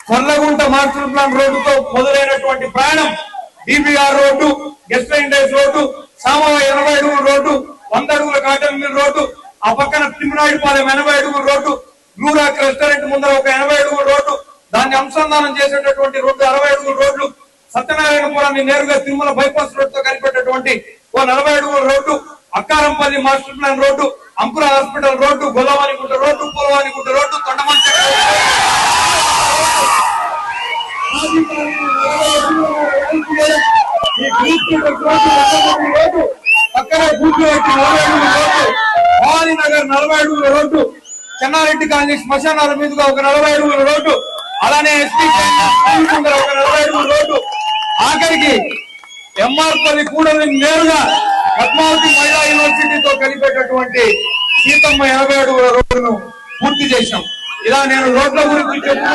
Korlagunta master plan రోడ్డుతో మొదలైనటువంటి ప్రయాణం DBR road, guest line days road, సామవ 80 అడుగుల రోడ్డు, 100 అడుగుల కాటన్ మిల్ రోడ్డు, ఆ పక్కన తిమ్మినాయుడుపాలెం 80 అడుగుల రోడ్డు, బ్లూరాక్ రెస్టారెంట్ ముందర ఒక 80 అడుగుల రోడ్డు, దాన్ని అనుసంధానం చేసేటటువంటి 60 అడుగుల రోడ్లు, సత్యనారాయణపురాన్ని నేరుగా తిరుమల బైపాస్ రోడ్ తో కలిపేటటువంటి ఓ 40 అడుగుల రోడ్డు, అక్కారంపల్లి మాస్టర్ ప్లాన్ రోడ్డు, అంకుర హాస్పిటల్ రోడ్డు, గొల్లవానిగుంట రోడ్డు, పూలవానిగుంట రోడ్డు, తొండమంచ పక్కన బూట్లవట్టి 40 అడుగుల రోడ్డు, భవానీ నగర్ 40 అడుగుల రోడ్డు, చెన్నారెడ్డి కాలనీ శ్మశానాల మీదుగా ఒక 40 అడుగుల రోడ్డు, అలానే ఎస్పీ ముందర ఒక 40 అడుగుల రోడ్డు, ఆఖరికి ఎంఆర్పల్లి కూడలి నేరుగా పద్మావతి మహిళా యూనివర్సిటీతో కలిపేటటువంటి సీతమ్మ 80 అడుగుల రోడ్డును పూర్తి చేశాం. ఇలా నేను రోడ్ల గురించి చెప్తూ